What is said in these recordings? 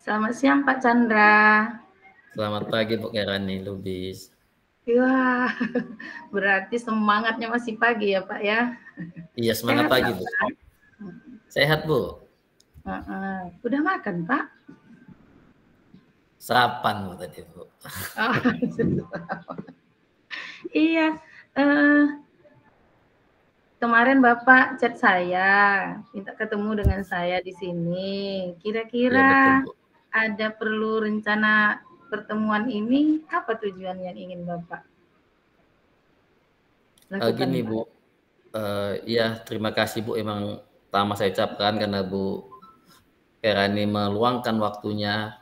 Selamat siang Pak Chandra. Selamat pagi Bu Kerani Lubis. Wah, berarti semangatnya masih pagi ya Pak ya. Iya semangat Sehat pagi Pak? Bu. Sehat Bu. Udah makan Pak? Sarapan Bu tadi Bu. Oh, iya, eh, kemarin Bapak chat saya, minta ketemu dengan saya di sini. Iya betul Kira-kira Bu. ada perlu rencana pertemuan ini, apa tujuan yang ingin Bapak lakukan Gini Pak? Bu, iya terima kasih Bu, emang pertama saya ucapkan karena Bu Kerani meluangkan waktunya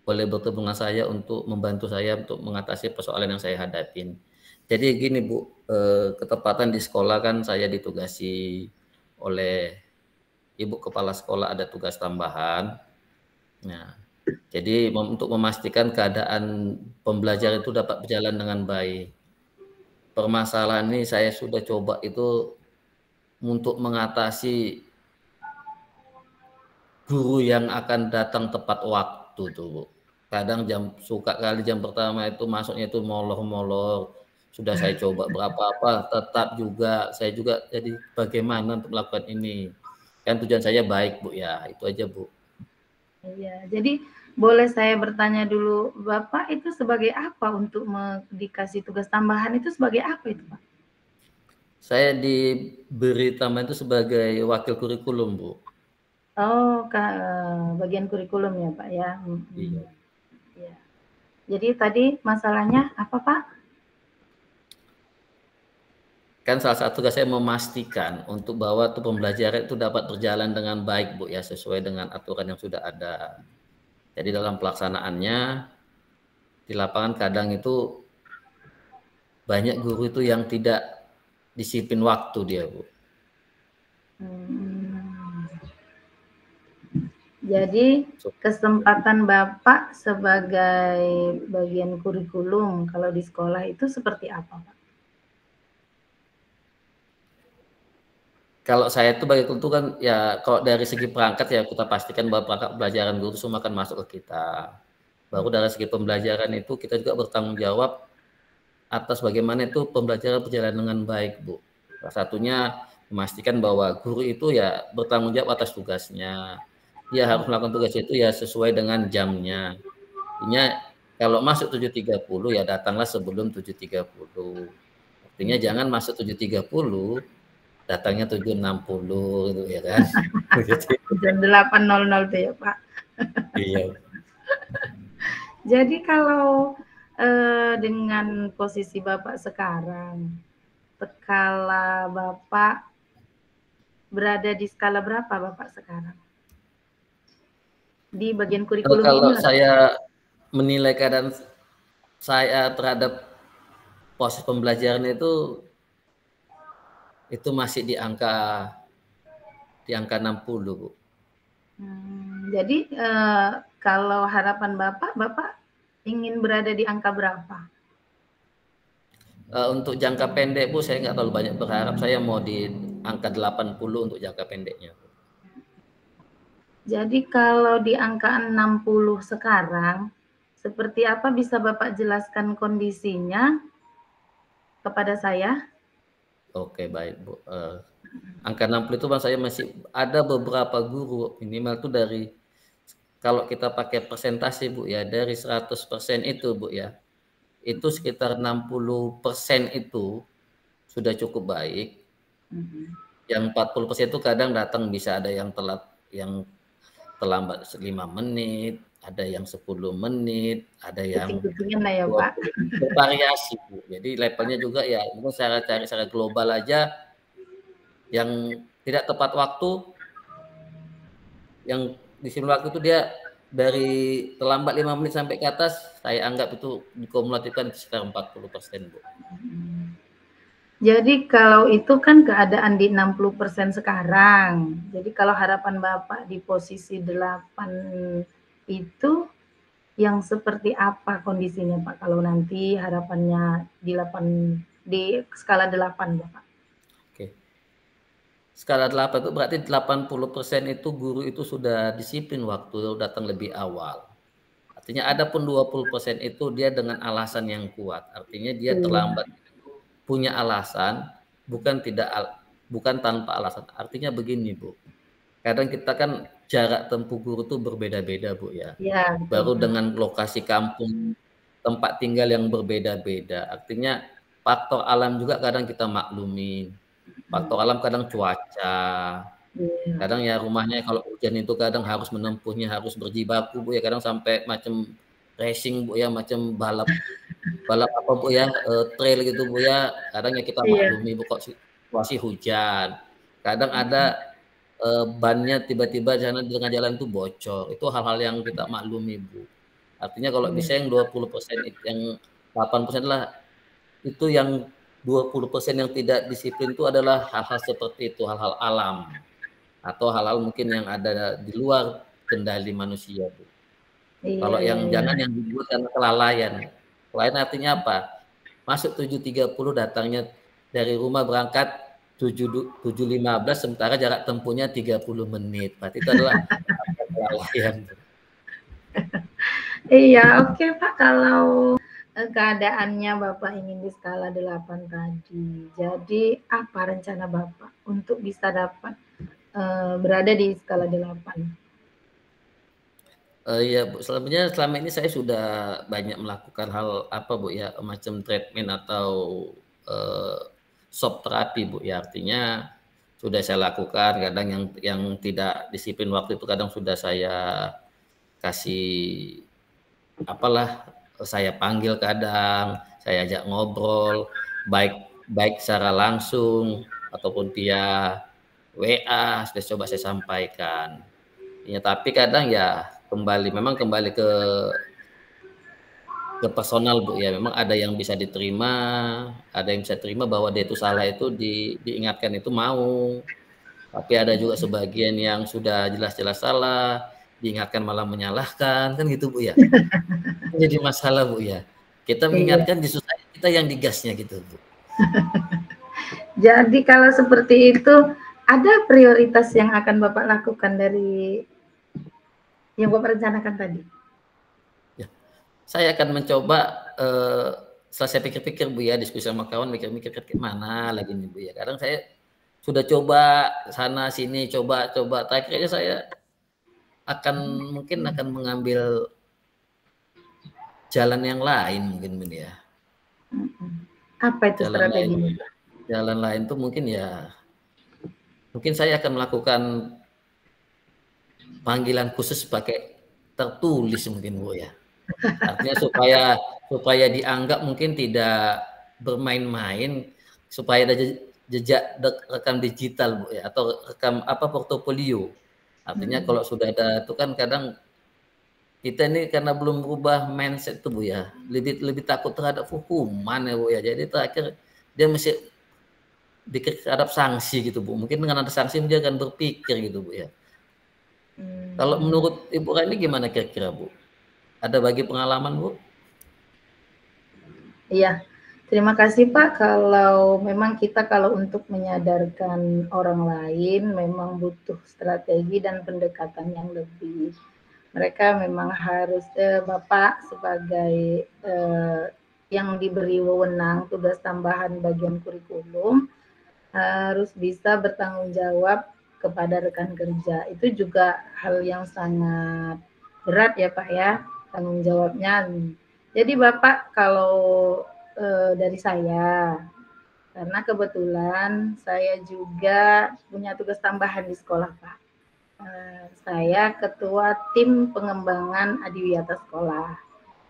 boleh bertemu dengan saya untuk membantu saya untuk mengatasi persoalan yang saya hadapin. Jadi gini Bu, ketepatan di sekolah kan saya ditugasi oleh Ibu Kepala Sekolah ada tugas tambahan. Nah, jadi untuk memastikan keadaan pembelajaran itu dapat berjalan dengan baik. Permasalahan ini saya sudah coba itu untuk mengatasi guru yang akan datang tepat waktu tuh, Bu. Kadang suka kali jam pertama itu masuknya itu molor-molor. Sudah saya coba berapa apa, tetap juga saya juga jadi bagaimana untuk melakukan ini. Kan tujuan saya baik, Bu ya. Itu aja, Bu. Iya, jadi boleh saya bertanya dulu, Bapak itu sebagai apa untuk dikasih tugas tambahan itu sebagai apa itu, Pak? Saya diberi tambahan itu sebagai wakil kurikulum, Bu. Oh, bagian kurikulum ya, Pak ya. Iya. Iya. Jadi tadi masalahnya apa, Pak? Kan salah satu tugas saya memastikan untuk bahwa tuh pembelajaran itu dapat berjalan dengan baik, Bu ya, sesuai dengan aturan yang sudah ada. Jadi dalam pelaksanaannya di lapangan kadang itu banyak guru itu yang tidak disiplin waktu dia, Bu. Hmm, jadi kesempatan Bapak sebagai bagian kurikulum kalau di sekolah itu seperti apa, Pak? Kalau saya itu bagi guru itu kan ya kalau dari segi perangkat ya kita pastikan bahwa perangkat pembelajaran guru semua akan masuk ke kita. Baru dari segi pembelajaran itu kita juga bertanggung jawab atas bagaimana itu pembelajaran berjalan dengan baik, Bu. Salah satunya memastikan bahwa guru itu ya bertanggung jawab atas tugasnya. Dia harus melakukan tugas itu ya sesuai dengan jamnya. Artinya kalau masuk 7.30 ya datanglah sebelum 7.30. Artinya jangan masuk 7.30 datangnya 7.60 gitu ya kan. Jam 8.00 tuh ya, Pak. Iya. Jadi kalau dengan posisi Bapak sekarang, skala Bapak berada di skala berapa Bapak sekarang? Di bagian kurikulum Kalau inilah. saya menilai keadaan saya terhadap proses pembelajaran itu masih di angka 60, Bu. Jadi kalau harapan Bapak, Bapak ingin berada di angka berapa? Untuk jangka pendek, Bu, saya nggak terlalu banyak berharap. Saya mau di angka 80 untuk jangka pendeknya. Jadi kalau di angka 60 sekarang, seperti apa bisa Bapak jelaskan kondisinya kepada saya? Oke, baik, Bu. Angka 60 itu Bang, saya masih ada beberapa guru minimal tuh dari kalau kita pakai persentase, Bu ya, dari 100% itu, Bu ya. Itu sekitar 60% itu sudah cukup baik. Yang 40% itu kadang datang bisa ada yang telat, yang terlambat 5 menit, ada yang 10 menit, ada yang Kucing-kucingan lah ya, 20 Pak. bervariasi, Bu. Jadi levelnya juga ya mungkin secara cari secara global aja yang tidak tepat waktu, yang di sini waktu itu dia dari terlambat 5 menit sampai ke atas, saya anggap itu dikumulatifkan sekitar 40%, Bu. Jadi kalau itu kan keadaan di 60% sekarang. Jadi kalau harapan Bapak di posisi 8 itu yang seperti apa kondisinya Pak kalau nanti harapannya di skala 8 Bapak? Oke. skala 8 itu berarti 80% itu guru itu sudah disiplin waktu datang lebih awal. Artinya ada pun 20% itu dia dengan alasan yang kuat. Artinya dia Iya. terlambat punya alasan, bukan tanpa alasan. Artinya begini, Bu. Kadang kita kan jarak tempuh guru tuh berbeda-beda, Bu, ya. Iya, betul, Baru Pak. dengan lokasi kampung, tempat tinggal yang berbeda-beda. Artinya faktor alam juga kadang kita maklumin. Mhm. Faktor alam kadang cuaca, Iya. kadang ya rumahnya kalau hujan itu kadang harus menempuhnya harus berjibaku, Bu, ya, kadang sampai macam racing, Bu, ya, macam balap balap apa, Bu, ya, trail gitu, Bu, ya, kadang ya kita Iya. maklumi, Bu, kok situasi hujan. Kadang Mhm. ada, bannya tiba-tiba di sana di tengah jalan tuh bocor, itu hal-hal yang kita maklumi, Bu. Artinya kalau Iya. bisa yang 20% yang 8% lah itu yang 20% yang tidak disiplin itu adalah hal-hal seperti itu, hal-hal alam atau hal-hal mungkin yang ada di luar kendali manusia, Bu. Iya, Kalau iya, yang iya. jangan yang dibuat karena kelalaian. Kelalaian artinya apa? Masuk 7.30 datangnya dari rumah berangkat 7.15 sementara jarak tempuhnya 30 menit. Berarti itu adalah kelalaian, Bu. Iya, oke, Pak, kalau, keadaannya Bapak ingin di skala 8 tadi. Jadi apa rencana Bapak untuk bisa dapat, berada di skala 8? Iya, Bu, selama ini saya sudah banyak melakukan hal apa, Bu, ya, macam treatment atau, eee, shock terapi, Bu, ya. Artinya sudah saya lakukan, kadang yang tidak disiplin waktu itu kadang sudah saya kasih apalah, saya panggil kadang, saya ajak ngobrol, baik baik secara langsung ataupun via WA sudah coba saya sampaikan. Ya tapi kadang ya kembali ke personal, Bu, ya. Memang ada yang bisa diterima, ada yang bisa terima bahwa dia itu salah itu diingatkan itu mau, tapi ada juga sebagian yang sudah jelas-jelas salah, diingatkan malah menyalahkan, kan gitu, Bu, ya. Jadi masalah, Bu, ya. Kita Iya. mengingatkan justru kita yang digasnya gitu, Bu. Jadi kalau seperti itu, ada prioritas yang akan Bapak lakukan dari yang Bapak rencanakan tadi? Ya, saya akan mencoba, setelah saya pikir-pikir, Bu, ya, diskusi sama kawan mikir-mikir ke mana lagi nih, Bu, ya. Kadang saya sudah coba sana sini, coba, akhirnya saya mungkin akan mengambil jalan yang lain mungkin, Bun, ya. Mhm. Apa itu Jalan lain strateginya? jalan lain tuh mungkin ya, mungkin saya akan melakukan panggilan khusus pakai tertulis mungkin, Bu, ya. Artinya supaya supaya dianggap mungkin tidak bermain-main, supaya ada jejak rekam digital, Bu, ya, atau rekam apa, portofolio. Artinya Mhm. kalau sudah ada itu kan kadang kita ini karena belum berubah mindset tuh, Bu, ya, lebih lebih takut terhadap hukuman ya, Bu, ya. Jadi terakhir dia mesti terhadap sanksi gitu, Bu. Mungkin dengan ada sanksi dia akan berpikir gitu, Bu, ya. Kalau Mmm, menurut Ibu Raini gimana kira-kira, Bu? Ada bagi pengalaman, Bu? iya. Terima kasih, Pak, kalau memang kita kalau untuk menyadarkan orang lain memang butuh strategi dan pendekatan yang lebih. Mereka memang harus Bapak sebagai, yang diberi wewenang tugas tambahan bagian kurikulum, harus bisa bertanggung jawab kepada rekan kerja. Itu juga hal yang sangat berat ya, Pak, ya, tanggung jawabnya. Jadi Bapak kalau, dari saya, karena kebetulan saya juga punya tugas tambahan di sekolah, Pak. Saya ketua tim pengembangan adiwiyata sekolah.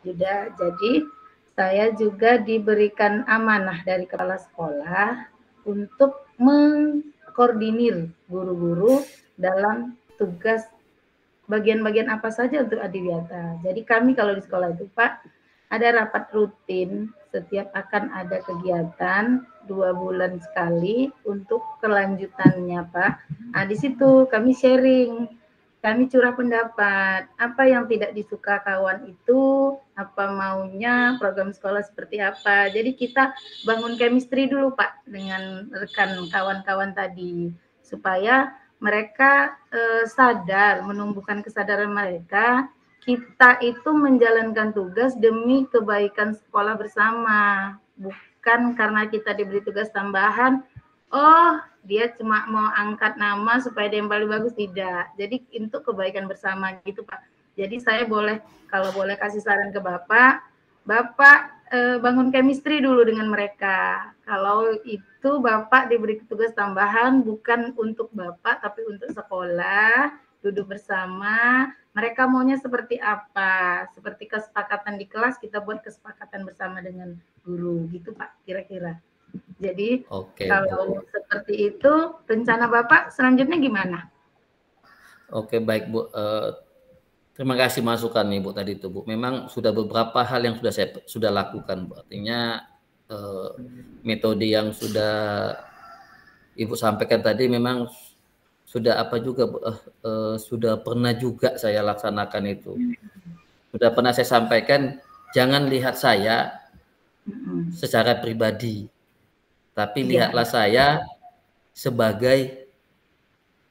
Jadi saya juga diberikan amanah dari kepala sekolah untuk mengkoordinir guru-guru dalam tugas bagian-bagian apa saja untuk adiwiyata. Jadi kami kalau di sekolah itu, Pak, ada rapat rutin setiap akan ada kegiatan 2 bulan sekali untuk kelanjutannya, Pak. Nah, di situ kami sharing, kami curah pendapat, apa yang tidak disuka kawan itu, apa maunya, program sekolah seperti apa. Jadi kita bangun chemistry dulu, Pak, dengan rekan kawan-kawan tadi supaya mereka sadar, menumbuhkan kesadaran mereka, kita itu menjalankan tugas demi kebaikan sekolah bersama, bukan karena kita diberi tugas tambahan, oh dia cuma mau angkat nama supaya dia yang paling bagus, tidak. Jadi untuk kebaikan bersama gitu Pak. Jadi saya boleh, kalau boleh kasih saran ke Bapak, bangun chemistry dulu dengan mereka. Kalau itu Bapak diberi tugas tambahan bukan untuk Bapak tapi untuk sekolah, duduk bersama, mereka maunya seperti apa? Seperti kesepakatan di kelas, kita buat kesepakatan bersama dengan guru gitu Pak, kira-kira. Jadi kalau seperti itu, rencana Bapak selanjutnya gimana? Oke, baik Bu. Terima kasih masukan nih Bu tadi itu Bu. Memang sudah beberapa hal yang sudah saya lakukan Bu. Artinya metode yang sudah Ibu sampaikan tadi memang sudah apa juga Bu, sudah pernah juga saya laksanakan itu. Sudah pernah saya sampaikan, jangan lihat saya secara pribadi, tapi lihatlah saya sebagai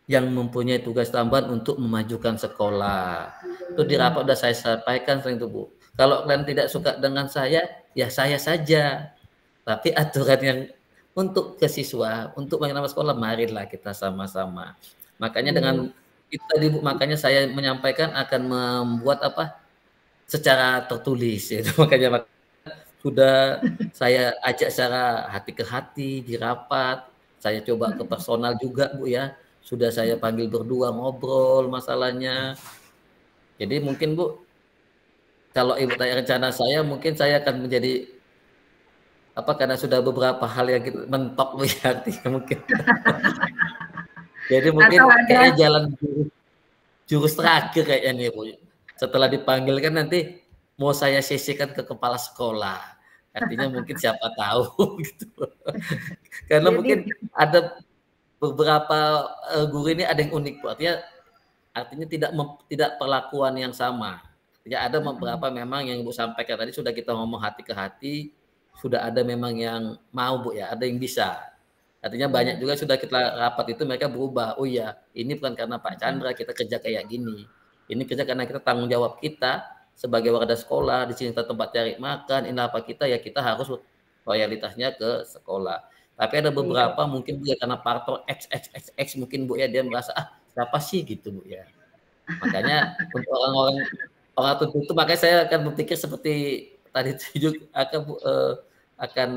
yang mempunyai tugas tambahan untuk memajukan sekolah. Itu di rapat sudah saya sampaikan sering itu Bu. Kalau kalian tidak suka dengan saya, ya saya saja. Tapi aturan yang untuk ke siswa, untuk mengenal sekolah, marilah kita sama-sama. Makanya dengan itu tadi Bu, makanya saya menyampaikan akan membuat apa secara tertulis. Itu makanya sudah saya ajak secara hati ke hati di rapat. Saya coba ke personal juga Bu ya. Sudah saya panggil berdua ngobrol masalahnya. Jadi mungkin Bu, kalau Ibu tanya rencana saya, mungkin saya akan menjadi apa karena sudah beberapa hal yang kita mentok Bu ya, artinya mungkin. Jadi mungkin kayaknya jalan jurus terakhir kayaknya nih Bu. Setelah dipanggil kan nanti mau saya sisihkan ke kepala sekolah. Artinya mungkin siapa tahu gitu. Karena mungkin ada beberapa guru ini ada yang unik Bu. Artinya tidak perlakuan yang sama. Artinya ada beberapa memang yang Ibu sampaikan tadi sudah kita ngomong hati ke hati, sudah ada memang yang mau Bu ya, ada yang bisa. Artinya banyak juga sudah kita rapat itu mereka berubah. Oh iya, ini bukan karena Pak Chandra kita kerja kayak gini. Ini kerja karena kita tanggung jawab kita sebagai warga sekolah, di sini kita tempat cari makan, ini apa kita ya kita harus loyalitasnya ke sekolah. Tapi ada beberapa mungkin Bu ya karena faktor X mungkin Bu ya dia merasa siapa sih gitu Bu ya. Makanya untuk orang tertentu makanya saya akan berpikir seperti tadi juga akan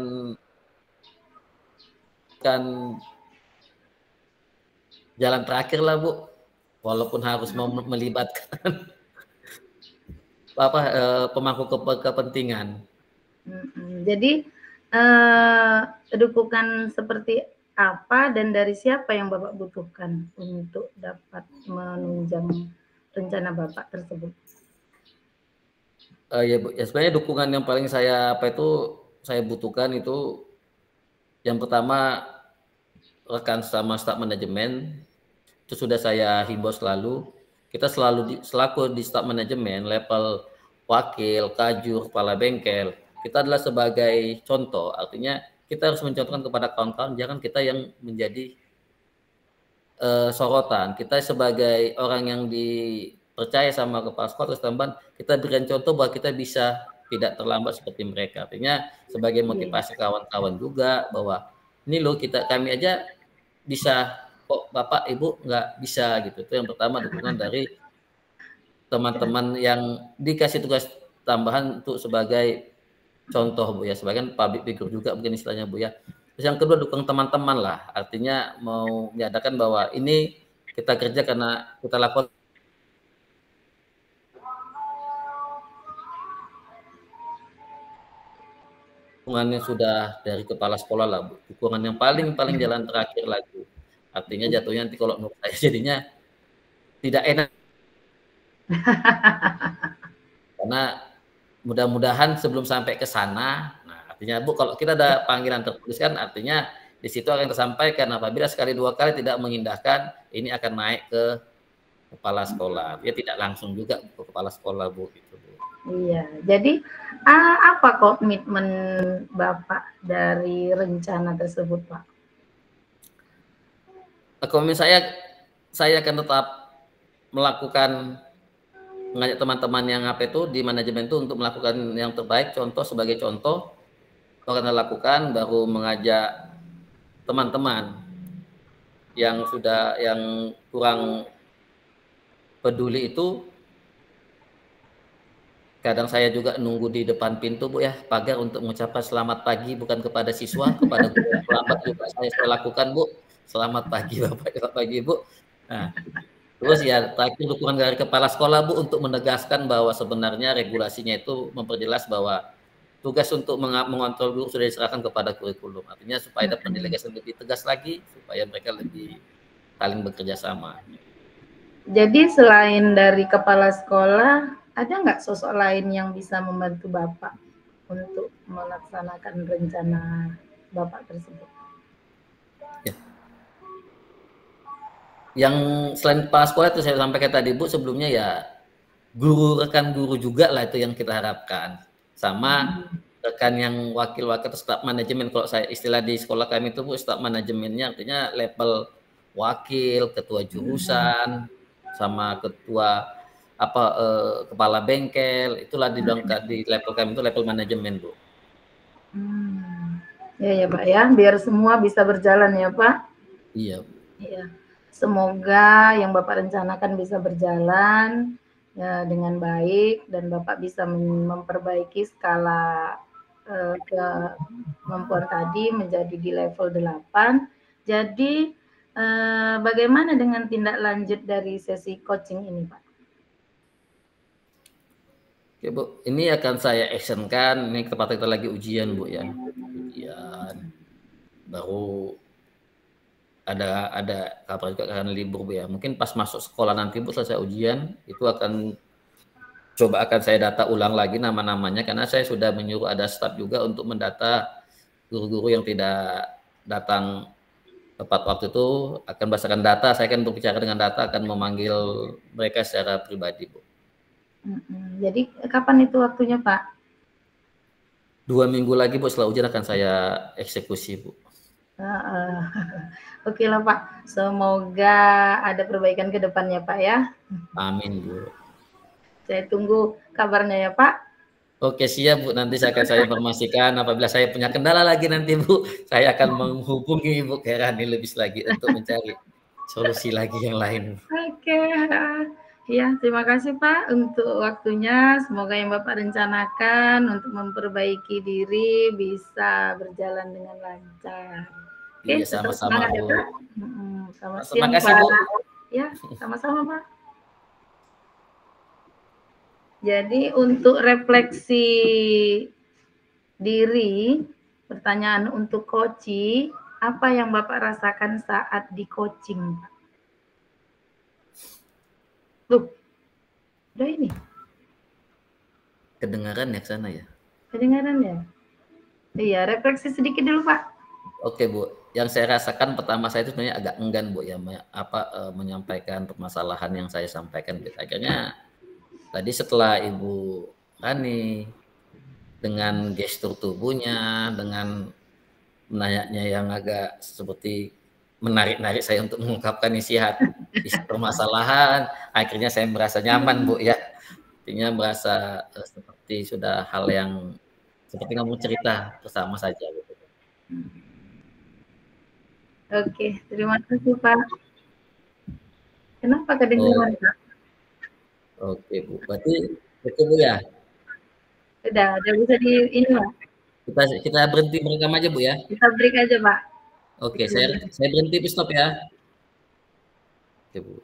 jalan terakhir lah Bu, walaupun harus melibatkan pemangku kepentingan. Jadi dukungan seperti apa dan dari siapa yang Bapak butuhkan untuk dapat menunjang rencana Bapak tersebut? Ya Bu, ya sebenarnya dukungan yang paling saya butuhkan itu yang pertama rekan sama staf manajemen itu sudah saya himbau selalu. Kita selaku di staf manajemen level wakil, kajur, kepala bengkel, kita adalah sebagai contoh. Artinya kita harus mencontohkan kepada kawan-kawan, jangan kita yang menjadi sorotan. Kita sebagai orang yang dipercaya sama kepala sekolah tambahan, kita berikan contoh bahwa kita bisa tidak terlambat seperti mereka. Artinya sebagai motivasi kawan-kawan juga bahwa ini loh kami aja bisa kok Bapak Ibu nggak bisa gitu. Itu yang pertama dukungan dari teman-teman yang dikasih tugas tambahan untuk sebagai contoh Bu ya, sebagian public figure juga mungkin istilahnya Bu ya. Terus yang kedua dukung teman-teman lah, artinya mau menyatakan bahwa ini kita kerja karena kita lakukan dukungannya sudah dari kepala sekolah lah Bu. Dukungan yang paling jalan terakhir lagi. Artinya jatuhnya nanti kalau menurut saya jadinya tidak enak. Karena mudah-mudahan sebelum sampai ke sana, nah artinya Bu kalau kita ada panggilan tertulis kan artinya di situ akan tersampaikan apabila sekali dua kali tidak mengindahkan ini akan naik ke kepala sekolah. Dia tidak langsung juga ke kepala sekolah Bu gitu Bu. Iya, jadi apa komitmen Bapak dari rencana tersebut Pak? Komen saya akan tetap melakukan, mengajak teman-teman yang apa itu di manajemen itu untuk melakukan yang terbaik. Contoh, sebagai contoh akan lakukan, baru mengajak teman-teman yang kurang peduli itu, kadang saya juga nunggu di depan pintu Bu ya, pagar, untuk mengucapkan selamat pagi, bukan kepada siswa, kepada guru yang terlambat juga saya lakukan Bu. Selamat pagi Bapak, selamat pagi Ibu. Nah, terus ya terakhir dukungan dari kepala sekolah Bu untuk menegaskan bahwa sebenarnya regulasinya itu memperjelas bahwa tugas untuk mengontrol guru sudah diserahkan kepada kurikulum. Artinya supaya ada pendelegasian lebih tegas lagi, supaya mereka lebih saling bekerja sama. Jadi selain dari kepala sekolah, ada nggak sosok lain yang bisa membantu Bapak untuk melaksanakan rencana Bapak tersebut? Ya. Yang selain kepala sekolah itu saya sampaikan tadi Bu, sebelumnya ya guru, rekan guru juga lah itu yang kita harapkan. Sama rekan yang wakil-wakil staf manajemen. Kalau saya istilah di sekolah kami itu Bu, staf manajemennya artinya level wakil, ketua jurusan, sama ketua kepala bengkel, itulah di level kami itu level manajemen Bu. Ya Pak ya, biar semua bisa berjalan ya Pak. Iya. Iya. Semoga yang Bapak rencanakan bisa berjalan ya dengan baik, dan Bapak bisa memperbaiki skala kemampuan tadi menjadi di level 8. Jadi bagaimana dengan tindak lanjut dari sesi coaching ini Pak? Oke Bu, ini akan saya actionkan. Ini tempat kita lagi ujian Bu ya, ujian. Baru ada kabar juga akan libur Bu ya. Mungkin pas masuk sekolah nanti Bu, selesai ujian itu akan saya data ulang lagi nama-namanya, karena saya sudah menyuruh ada staf juga untuk mendata guru-guru yang tidak datang tepat waktu itu. Akan berdasarkan data, saya akan berbicara dengan data, akan memanggil mereka secara pribadi Bu. Jadi kapan itu waktunya Pak? 2 minggu lagi Bu, setelah ujian akan saya eksekusi Bu. Oke lah Pak, semoga ada perbaikan ke depannya Pak ya. Amin Bu. Saya tunggu kabarnya ya Pak. Oke siap Bu, nanti saya informasikan apabila saya punya kendala lagi nanti Bu, saya akan menghubungi Ibu Khairani lebih lagi untuk mencari solusi lagi yang lain. Oke. Ya, terima kasih Pak untuk waktunya. Semoga yang Bapak rencanakan untuk memperbaiki diri bisa berjalan dengan lancar. Oke, iya, sama-sama Bu. Ya, Pak. Terima kasih Bu. Ya, sama-sama Pak. Jadi untuk refleksi diri, pertanyaan untuk coaching, apa yang Bapak rasakan saat di coaching? Loh, udah ini? Kedengaran ya ke sana ya? Kedengaran ya? Iya, refleksi sedikit dulu Pak. Oke Bu, yang saya rasakan pertama saya itu sebenarnya agak enggan Bu ya, menyampaikan permasalahan yang saya sampaikan. Akhirnya tadi setelah Ibu Rani dengan gestur tubuhnya, dengan menanyanya yang agak seperti menarik-narik saya untuk mengungkapkan isi permasalahan, akhirnya saya merasa nyaman Bu ya. Artinya merasa seperti sudah hal yang seperti ngomong cerita bersama saja gitu. Oke, terima kasih Pak. Kenapa kedengaran Pak? Oke Bu, berarti itu Bu ya? Udah bisa di ini Pak. Kita berhenti merekam aja Bu ya? Kita break aja Pak. Oke, saya berhenti stop ya. Oke Bu.